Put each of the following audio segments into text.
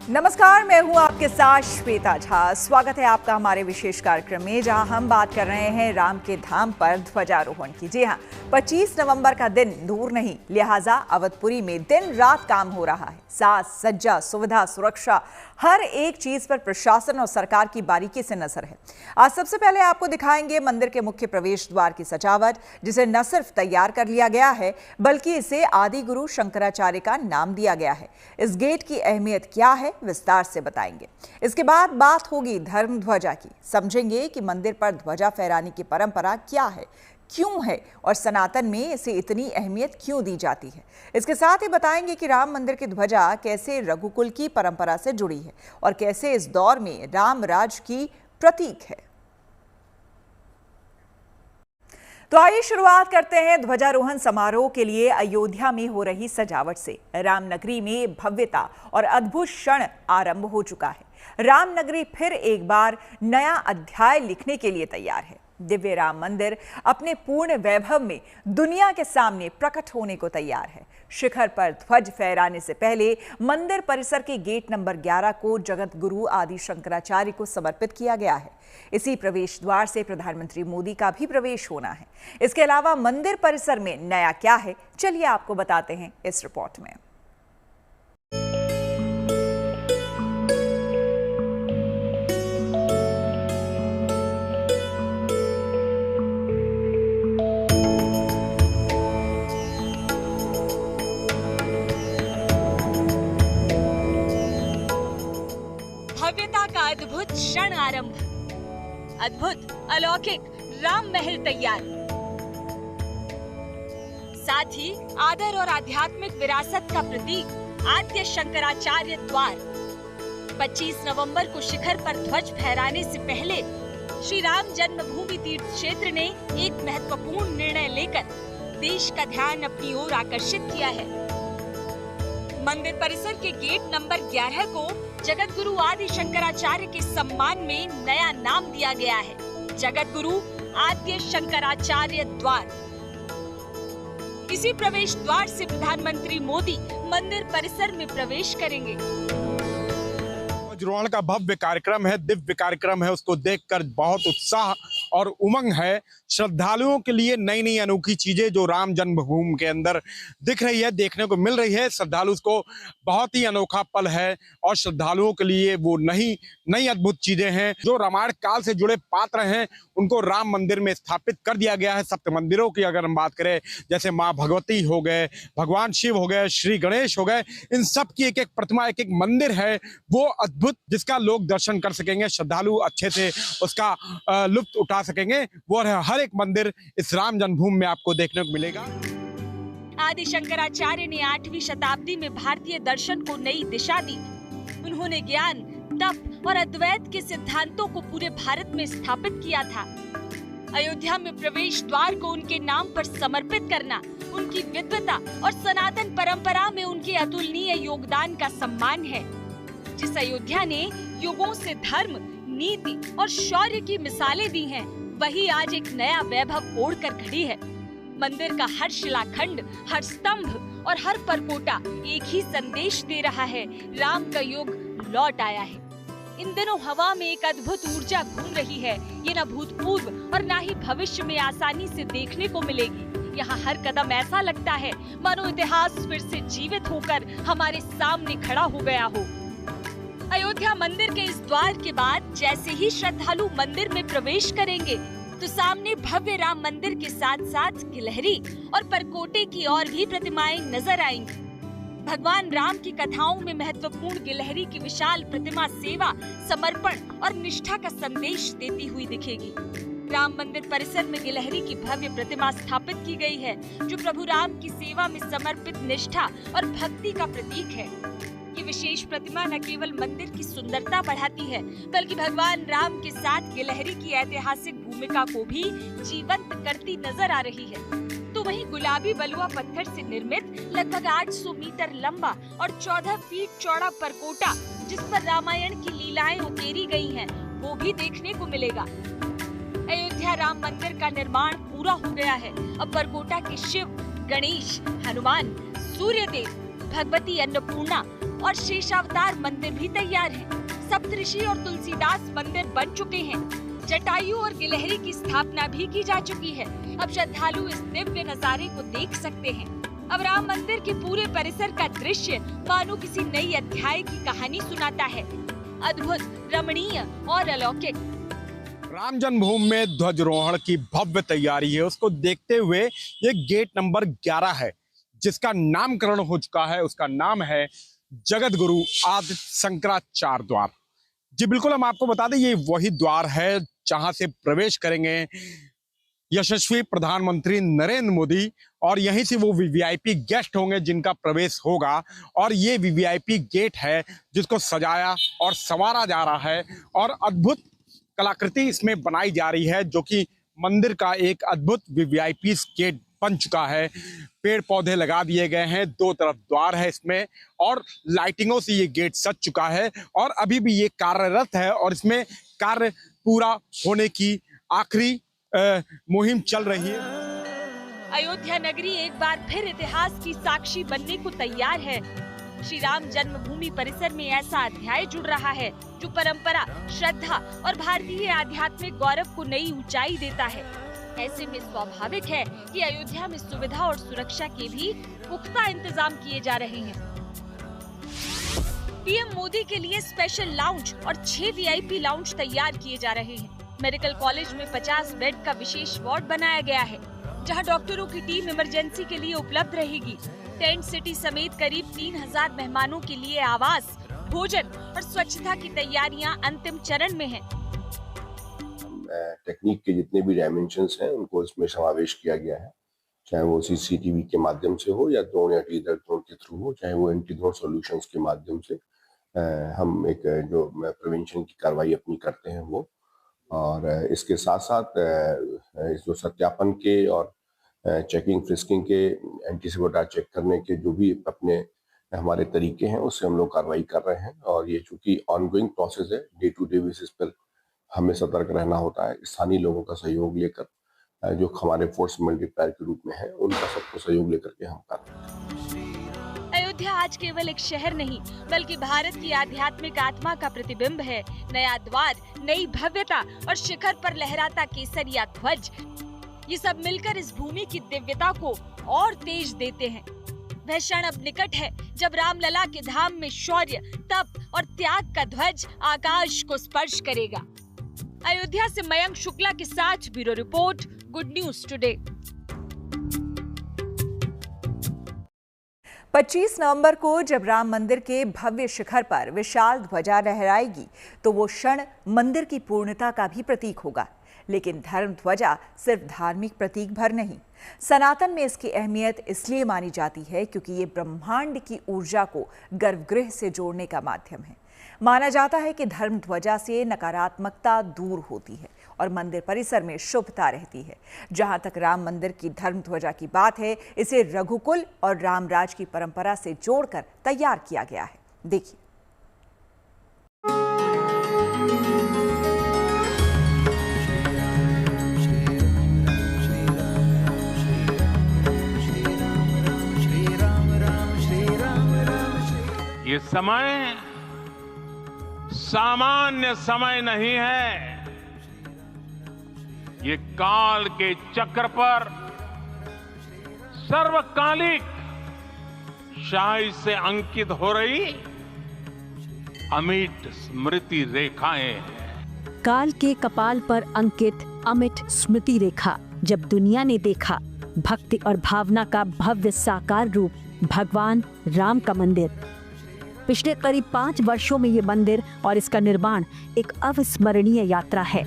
नमस्कार, मैं हूं आपके साथ श्वेता झा। स्वागत है आपका हमारे विशेष कार्यक्रम में, जहां हम बात कर रहे हैं राम के धाम पर ध्वजारोहण की। जी हां, 25 नवंबर का दिन दूर नहीं, लिहाजा अवधपुरी में दिन रात काम हो रहा है। साज सज्जा, सुविधा, सुरक्षा, हर एक चीज पर प्रशासन और सरकार की बारीकी से नजर है। आज सबसे पहले आपको दिखाएंगे मंदिर के मुख्य प्रवेश द्वार की सजावट, जिसे न सिर्फ तैयार कर लिया गया है, बल्कि इसे आदि गुरु शंकराचार्य का नाम दिया गया है। इस गेट की अहमियत क्या है, विस्तार से बताएंगे। इसके बाद बात होगी धर्म ध्वजा की। समझेंगे कि मंदिर पर ध्वजा फहराने की परंपरा क्या है, क्यों है और सनातन में इसे इतनी अहमियत क्यों दी जाती है। इसके साथ ही बताएंगे कि राम मंदिर की ध्वजा कैसे रघुकुल की परंपरा से जुड़ी है और कैसे इस दौर में राम राज की प्रतीक है। तो आइए शुरुआत करते हैं ध्वजारोहण समारोह के लिए अयोध्या में हो रही सजावट से। रामनगरी में भव्यता और अद्भुत क्षण आरंभ हो चुका है। रामनगरी फिर एक बार नया अध्याय लिखने के लिए तैयार है। दिव्य राम मंदिर अपने पूर्ण वैभव में दुनिया के सामने प्रकट होने को तैयार है। शिखर पर ध्वज फहराने से पहले मंदिर परिसर के गेट नंबर 11 को जगत गुरु आदि शंकराचार्य को समर्पित किया गया है। इसी प्रवेश द्वार से प्रधानमंत्री मोदी का भी प्रवेश होना है। इसके अलावा मंदिर परिसर में नया क्या है, चलिए आपको बताते हैं इस रिपोर्ट में। भव्यता का अद्भुत क्षण आरंभ, अद्भुत अलौकिक राम महल तैयार, साथ ही आदर और आध्यात्मिक विरासत का प्रतीक आद्य शंकराचार्य द्वार। 25 नवंबर को शिखर पर ध्वज फहराने से पहले श्री राम जन्मभूमि तीर्थ क्षेत्र ने एक महत्वपूर्ण निर्णय लेकर देश का ध्यान अपनी ओर आकर्षित किया है। मंदिर परिसर के गेट नंबर 11 को जगत गुरु आदि शंकराचार्य के सम्मान में नया नाम दिया गया है, जगत गुरु आद्य शंकराचार्य द्वार। इसी प्रवेश द्वार से प्रधानमंत्री मोदी मंदिर परिसर में प्रवेश करेंगे। ध्वजारोहण का भव्य कार्यक्रम है, दिव्य कार्यक्रम है, उसको देखकर बहुत उत्साह और उमंग है। श्रद्धालुओं के लिए नई नई अनोखी चीजें जो राम जन्मभूमि के अंदर दिख रही है, देखने को मिल रही है। श्रद्धालु को बहुत ही अनोखा पल है और श्रद्धालुओं के लिए वो नई अद्भुत चीजें हैं। जो रामायण काल से जुड़े पात्र हैं उनको राम मंदिर में स्थापित कर दिया गया है। सप्त मंदिरों की अगर हम बात करें, जैसे माँ भगवती हो गए, भगवान शिव हो गए, श्री गणेश हो गए, इन सब की एक एक प्रतिमा, एक एक मंदिर है वो अद्भुत, जिसका लोग दर्शन कर सकेंगे, श्रद्धालु अच्छे से उसका लुत्फ उठा सकेंगे। वो हर एक मंदिर इस राम जन्मभूमि में आपको देखने को मिलेगा। आदि शंकराचार्य ने 8वीं शताब्दी में भारतीय दर्शन को नई दिशा दी। उन्होंने ज्ञान, तप और अद्वैत के सिद्धांतों को पूरे भारत में स्थापित किया था। अयोध्या में प्रवेश द्वार को उनके नाम पर समर्पित करना उनकी विद्वता और सनातन परंपरा में उनके अतुलनीय योगदान का सम्मान है। जिस अयोध्या ने युगों से धर्म, नीति और शौर्य की मिसालें दी हैं, वही आज एक नया वैभव ओढ़कर खड़ी है। मंदिर का हर शिलाखंड, हर स्तंभ और हर परकोटा एक ही संदेश दे रहा है, राम का युग लौट आया है। इन दिनों हवा में एक अद्भुत ऊर्जा घूम रही है। ये न भूतपूर्व और न ही भविष्य में आसानी से देखने को मिलेगी। यहाँ हर कदम ऐसा लगता है मानो इतिहास फिर से जीवित होकर हमारे सामने खड़ा हो गया हो। अयोध्या मंदिर के इस द्वार के बाद जैसे ही श्रद्धालु मंदिर में प्रवेश करेंगे तो सामने भव्य राम मंदिर के साथ साथ गिलहरी और परकोटे की और भी प्रतिमाएं नजर आएंगी। भगवान राम की कथाओं में महत्वपूर्ण गिलहरी की विशाल प्रतिमा सेवा, समर्पण और निष्ठा का संदेश देती हुई दिखेगी। राम मंदिर परिसर में गिलहरी की भव्य प्रतिमा स्थापित की गई है, जो प्रभु राम की सेवा में समर्पित निष्ठा और भक्ति का प्रतीक है। ये विशेष प्रतिमा न केवल मंदिर की सुंदरता बढ़ाती है, बल्कि भगवान राम के साथ गिलहरी की ऐतिहासिक भूमिका को भी जीवंत करती नजर आ रही है। तो वहीं गुलाबी बलुआ पत्थर से निर्मित लगभग 800 मीटर लंबा और 14 फीट चौड़ा परकोटा, जिस पर रामायण की लीलाएं उकेरी गई हैं, वो भी देखने को मिलेगा। अयोध्या राम मंदिर का निर्माण पूरा हो गया है। अब परकोटा के शिव, गणेश, हनुमान, सूर्यदेव, भगवती अन्नपूर्णा, और शेषावतार मंदिर भी तैयार है। सप्तऋषि और तुलसीदास मंदिर बन चुके हैं। जटायु और गिलहरी की स्थापना भी की जा चुकी है। अब श्रद्धालु इस दिव्य नजारे को देख सकते हैं। अब राम मंदिर के पूरे परिसर का दृश्य मानो किसी नई अध्याय की कहानी सुनाता है। अद्भुत, रमणीय और अलौकिक। राम जन्मभूमि में ध्वजारोहण की भव्य तैयारी है। उसको देखते हुए ये गेट नंबर 11 है, जिसका नामकरण हो चुका है। उसका नाम है जगत गुरु आदि शंकराचार्य द्वार। जी बिल्कुल, हम आपको बता दें ये वही द्वार है जहां से प्रवेश करेंगे यशस्वी प्रधानमंत्री नरेंद्र मोदी, और यहीं से वो वीवीआईपी गेस्ट होंगे जिनका प्रवेश होगा। और ये वीवीआईपी गेट है जिसको सजाया और संवारा जा रहा है और अद्भुत कलाकृति इसमें बनाई जा रही है, जो कि मंदिर का एक अद्भुत वीवीआईपी गेट बन चुका है। पेड़ पौधे लगा दिए गए हैं, दो तरफ द्वार है इसमें, और लाइटिंगों से ये गेट सज चुका है और अभी भी ये कार्यरत है और इसमें कार्य पूरा होने की आखिरी मुहिम चल रही है। अयोध्या नगरी एक बार फिर इतिहास की साक्षी बनने को तैयार है। श्री राम जन्मभूमि परिसर में ऐसा अध्याय जुड़ रहा है जो परंपरा, श्रद्धा और भारतीय आध्यात्मिक गौरव को नई ऊंचाई देता है। ऐसे में स्वाभाविक है कि अयोध्या में सुविधा और सुरक्षा के भी पुख्ता इंतजाम किए जा रहे हैं। पीएम मोदी के लिए स्पेशल लाउंज और 6 वीआईपी लाउंज तैयार किए जा रहे हैं। मेडिकल कॉलेज में 50 बेड का विशेष वार्ड बनाया गया है, जहां डॉक्टरों की टीम इमरजेंसी के लिए उपलब्ध रहेगी। टेंट सिटी समेत करीब 3000 मेहमानों के लिए आवास, भोजन और स्वच्छता की तैयारियां अंतिम चरण में हैं। टेक्निक के जितने भी डायमेंशंस हैं उनको इसमें समावेश किया गया है, चाहे वो सीसीटीवी के माध्यम से हो या ड्रोन या टीजर ड्रोन के थ्रू हो, चाहे वो एंटी ड्रोन सॉल्यूशंस के माध्यम से हम एक जो प्रिवेंशन की कार्रवाई अपनी करते हैं वो। और इसके साथ साथ इस जो सत्यापन के और चेकिंग फ्रिस्किंग के एंटी सबोटाज चेक करने के जो भी अपने हमारे तरीके हैं उससे हम लोग कार्रवाई कर रहे हैं। और ये चूंकि ऑनगोइंग प्रोसेस है, डे टू डे बेसिस पर हमें सतर्क रहना होता है। स्थानीय लोगों का सहयोग लेकर जो हमारे फोर्स मल्टीप्लायर के रूप में है उनका सबको सहयोग लेकर के हम कर रहे हैं। अयोध्या आज केवल एक शहर नहीं बल्कि भारत की आध्यात्मिक आत्मा का प्रतिबिंब है। नया द्वार, नई भव्यता और शिखर पर लहराता केसरिया ध्वज, ये सब मिलकर इस भूमि की दिव्यता को और तेज देते हैं। वह क्षण अब निकट है जब रामलला के धाम में शौर्य, तप और त्याग का ध्वज आकाश को स्पर्श करेगा। अयोध्या से मयंक शुक्ला के साथ bureau report, good news today. 25 नवंबर को जब राम मंदिर के भव्य शिखर पर विशाल ध्वजा लहराएगी तो वो क्षण मंदिर की पूर्णता का भी प्रतीक होगा। लेकिन धर्म ध्वजा सिर्फ धार्मिक प्रतीक भर नहीं, सनातन में इसकी अहमियत इसलिए मानी जाती है क्योंकि ये ब्रह्मांड की ऊर्जा को गर्भगृह से जोड़ने का माध्यम है। माना जाता है कि धर्म ध्वजा से नकारात्मकता दूर होती है और मंदिर परिसर में शुभता रहती है। जहां तक राम मंदिर की धर्म ध्वजा की बात है, इसे रघुकुल और रामराज की परंपरा से जोड़कर तैयार किया गया है। देखिए। ये समय सामान्य समय नहीं है। ये काल के चक्र पर सर्वकालिक शाही से अंकित हो रही अमिट स्मृति रेखाएं हैं। काल के कपाल पर अंकित अमिट स्मृति रेखा। जब दुनिया ने देखा भक्ति और भावना का भव्य साकार रूप भगवान राम का मंदिर। पिछले करीब 5 वर्षों में ये मंदिर और इसका निर्माण एक अविस्मरणीय यात्रा है।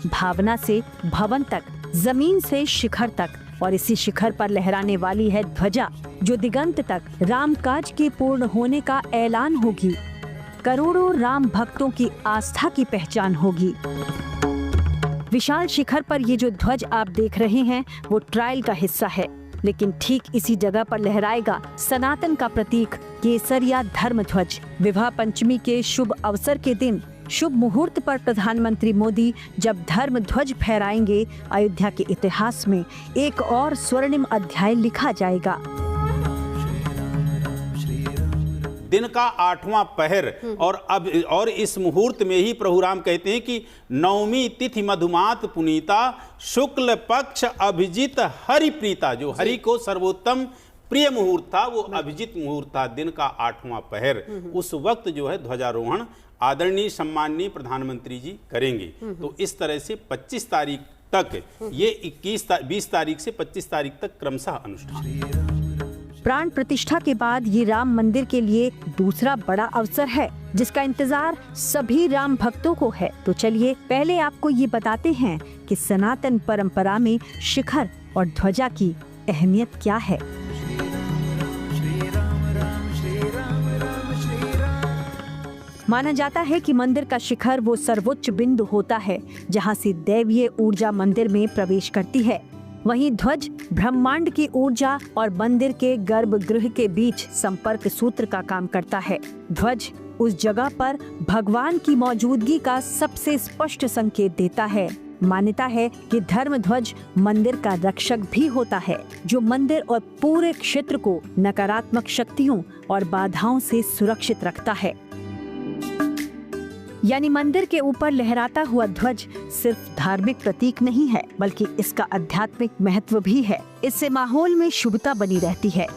भावना से भवन तक, जमीन से शिखर तक, और इसी शिखर पर लहराने वाली है ध्वजा जो दिगंत तक रामकाज के पूर्ण होने का ऐलान होगी। करोड़ों राम भक्तों की आस्था की पहचान होगी। विशाल शिखर पर ये जो ध्वज आप देख रहे हैं वो ट्रायल का हिस्सा है, लेकिन ठीक इसी जगह पर लहराएगा सनातन का प्रतीक केसरिया धर्म ध्वज। विवाह पंचमी के शुभ अवसर के दिन शुभ मुहूर्त पर प्रधानमंत्री मोदी जब धर्म ध्वज फहराएंगे, अयोध्या के इतिहास में एक और स्वर्णिम अध्याय लिखा जाएगा। दिन का 8वां पहर और इस मुहूर्त में ही प्रभु राम कहते हैं कि नवमी तिथि मधुमात पुनीता शुक्ल पक्ष अभिजित हरि प्रीता। जो हरि को सर्वोत्तम प्रिय मुहूर्त था वो अभिजित मुहूर्त था, दिन का 8वां पहर। उस वक्त जो है ध्वजारोहण आदरणीय सम्माननीय प्रधानमंत्री जी करेंगे। तो इस तरह से 25 तारीख तक ये 20 तारीख से 25 तारीख तक क्रमशः अनुष्ठान। प्राण प्रतिष्ठा के बाद ये राम मंदिर के लिए दूसरा बड़ा अवसर है जिसका इंतजार सभी राम भक्तों को है। तो चलिए पहले आपको ये बताते हैं कि सनातन परंपरा में शिखर और ध्वजा की अहमियत क्या है। माना जाता है कि मंदिर का शिखर वो सर्वोच्च बिंदु होता है जहां से दैवीय ऊर्जा मंदिर में प्रवेश करती है। वहीं ध्वज ब्रह्मांड की ऊर्जा और मंदिर के गर्भगृह के बीच संपर्क सूत्र का काम करता है। ध्वज उस जगह पर भगवान की मौजूदगी का सबसे स्पष्ट संकेत देता है। मान्यता है कि धर्म ध्वज मंदिर का रक्षक भी होता है, जो मंदिर और पूरे क्षेत्र को नकारात्मक शक्तियों और बाधाओं से सुरक्षित रखता है। यानी मंदिर के ऊपर लहराता हुआ ध्वज सिर्फ धार्मिक प्रतीक नहीं है, बल्कि इसका आध्यात्मिक महत्व भी है। इससे माहौल में शुभता बनी रहती है।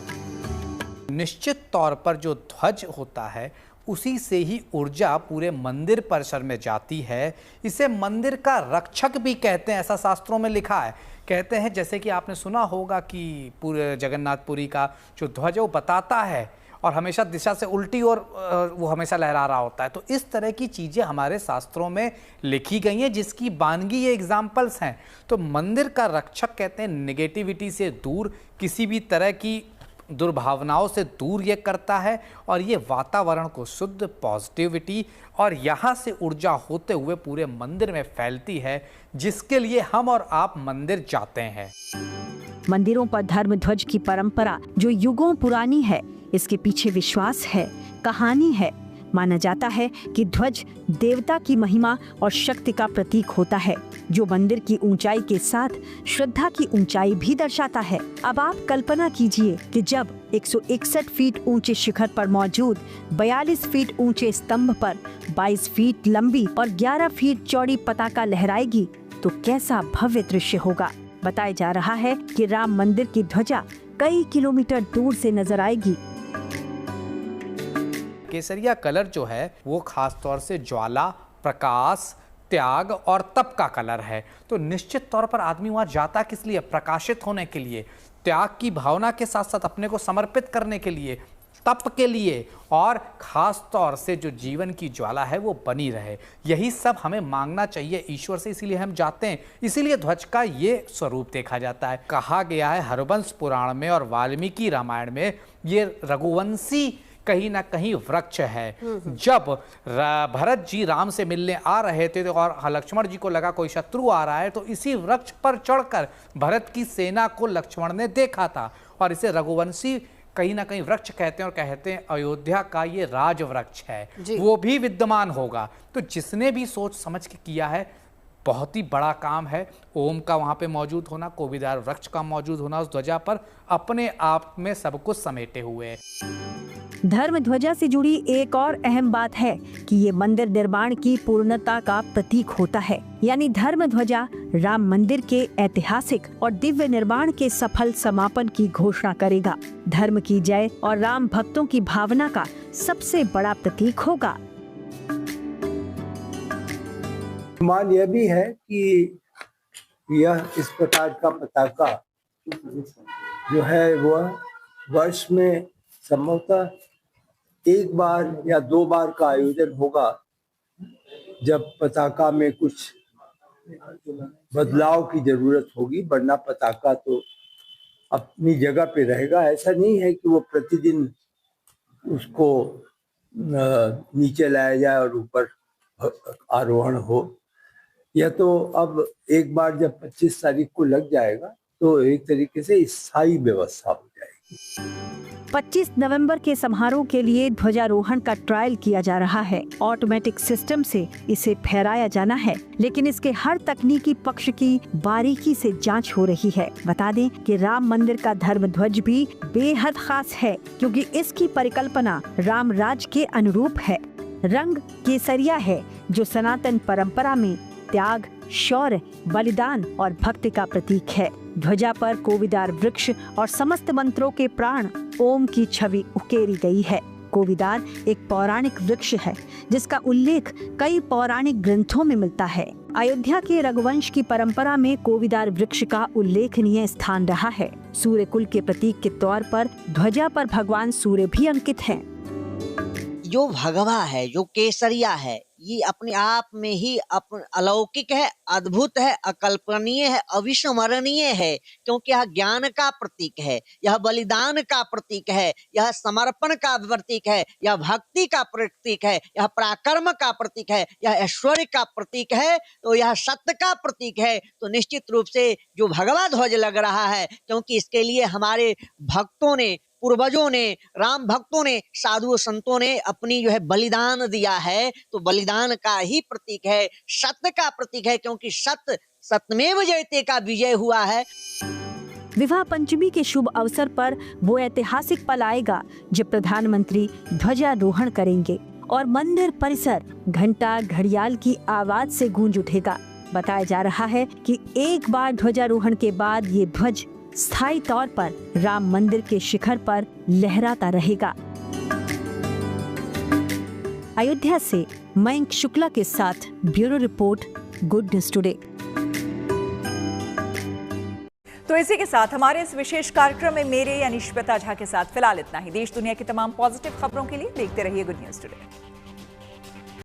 निश्चित तौर पर जो ध्वज होता है उसी से ही ऊर्जा पूरे मंदिर परिसर में जाती है। इसे मंदिर का रक्षक भी कहते हैं, ऐसा शास्त्रों में लिखा है। कहते हैं जैसे कि आपने सुना होगा कि पूरे जगन्नाथपुरी का जो ध्वज है वो बताता है और हमेशा दिशा से उल्टी और वो हमेशा लहरा रहा होता है। तो इस तरह की चीज़ें हमारे शास्त्रों में लिखी गई हैं जिसकी बानगी ये एग्जाम्पल्स हैं। तो मंदिर का रक्षक कहते हैं नेगेटिविटी से दूर, किसी भी तरह की दुर्भावनाओं से दूर ये करता है और ये वातावरण को शुद्ध, पॉजिटिविटी और यहाँ से ऊर्जा होते हुए पूरे मंदिर में फैलती है, जिसके लिए हम और आप मंदिर जाते हैं। मंदिरों पर धर्म ध्वज की परंपरा जो युगों पुरानी है, इसके पीछे विश्वास है, कहानी है। माना जाता है कि ध्वज देवता की महिमा और शक्ति का प्रतीक होता है, जो मंदिर की ऊंचाई के साथ श्रद्धा की ऊंचाई भी दर्शाता है। अब आप कल्पना कीजिए कि जब 161 फीट ऊंचे शिखर पर मौजूद 42 फीट ऊंचे स्तंभ पर 22 फीट लंबी और 11 फीट चौड़ी पताका लहराएगी तो कैसा भव्य दृश्य होगा। बताया जा रहा है कि राम मंदिर की ध्वजा कई किलोमीटर दूर से नजर आएगी। केसरिया कलर जो है वो खास तौर से ज्वाला, प्रकाश, त्याग और तप का कलर है। तो निश्चित तौर पर आदमी वहां जाता किस लिए? प्रकाशित होने के लिए, त्याग की भावना के साथ साथ अपने को समर्पित करने के लिए, तप के लिए, और खास तौर से जो जीवन की ज्वाला है वो बनी रहे। यही सब हमें मांगना चाहिए ईश्वर से, इसीलिए हम जाते हैं। इसीलिए ध्वज का ये स्वरूप देखा जाता है। कहा गया है हरवंश पुराण में और वाल्मीकि रामायण में, ये रघुवंशी कहीं ना कहीं वृक्ष है। जब भरत जी राम से मिलने आ रहे थे और लक्ष्मण जी को लगा कोई शत्रु आ रहा है, तो इसी वृक्ष पर चढ़कर भरत की सेना को लक्ष्मण ने देखा था और इसे रघुवंशी कहीं ना कहीं वृक्ष कहते हैं और कहते हैं अयोध्या का ये राज वृक्ष है, वो भी विद्यमान होगा। तो जिसने भी सोच समझ के किया है, बहुत ही बड़ा काम है। ओम का वहां पे मौजूद होना, कोविदार वृक्ष का मौजूद होना उस ध्वजा पर अपने आप में सब कुछ समेटे हुए है। धर्म ध्वजा से जुड़ी एक और अहम बात है कि ये मंदिर निर्माण की पूर्णता का प्रतीक होता है। यानी धर्म ध्वजा राम मंदिर के ऐतिहासिक और दिव्य निर्माण के सफल समापन की घोषणा करेगा। धर्म की जय और राम भक्तों की भावना का सबसे बड़ा प्रतीक होगा। मान यह भी है कि यह इस प्रकार का पताका जो है वह वर्ष में संभवतः एक बार या दो बार का आयोजन होगा, जब पताका में कुछ बदलाव की जरूरत होगी, वरना पताका तो अपनी जगह पे रहेगा। ऐसा नहीं है कि वो प्रतिदिन उसको नीचे लाया जाए और ऊपर आरोहण हो। यह तो अब एक बार जब 25 तारीख को लग जाएगा तो एक तरीके से स्थायी व्यवस्था हो जाएगी। 25 नवंबर के समारोह के लिए ध्वजारोहण का ट्रायल किया जा रहा है। ऑटोमेटिक सिस्टम से इसे फहराया जाना है, लेकिन इसके हर तकनीकी पक्ष की बारीकी से जांच हो रही है। बता दें कि राम मंदिर का धर्म ध्वज भी बेहद खास है, क्योंकि इसकी परिकल्पना राम राज के अनुरूप है। रंग केसरिया है, जो सनातन परंपरा में त्याग, शौर्य, बलिदान और भक्ति का प्रतीक है। ध्वजा पर कोविदार वृक्ष और समस्त मंत्रों के प्राण ओम की छवि उकेरी गई है। कोविदार एक पौराणिक वृक्ष है, जिसका उल्लेख कई पौराणिक ग्रंथों में मिलता है। अयोध्या के रघुवंश की परंपरा में कोविदार वृक्ष का उल्लेखनीय स्थान रहा है। सूर्य कुल के प्रतीक के तौर पर ध्वजा पर भगवान सूर्य भी अंकित हैं। जो भगवा है, जो केसरिया है, ये अपने आप में ही अलौकिक है, अद्भुत है, अकल्पनीय है, अविस्मरणीय है, क्योंकि यह ज्ञान का प्रतीक है, यह बलिदान का प्रतीक है, यह समर्पण का प्रतीक है, यह भक्ति का प्रतीक है, यह पराक्रम का प्रतीक है, यह ऐश्वर्य का प्रतीक है, तो यह सत्य का प्रतीक है। तो निश्चित रूप से जो भगवा ध्वज लग रहा है, क्योंकि इसके लिए हमारे भक्तों ने, पूर्वजों ने, राम भक्तों ने, साधु संतों ने अपनी जो है बलिदान दिया है, तो बलिदान का ही प्रतीक है, सत्य का प्रतीक है, क्योंकि सत्य सत्यमेव जयते का विजय हुआ है। विवाह पंचमी के शुभ अवसर पर वो ऐतिहासिक पल आएगा जब प्रधानमंत्री ध्वजारोहण करेंगे और मंदिर परिसर घंटा घड़ियाल की आवाज से गूंज उठेगा। बताया जा रहा है कि एक बार ध्वजारोहण के बाद ये ध्वज स्थायी तौर पर राम मंदिर के शिखर पर लहराता रहेगा। अयोध्या से मयंक शुक्ला के साथ bureau report, good news today. तो इसी के साथ हमारे इस विशेष कार्यक्रम में मेरे यानी श्वेता झा के साथ फिलहाल इतना ही। देश दुनिया की तमाम पॉजिटिव खबरों के लिए देखते रहिए गुड न्यूज टुडे।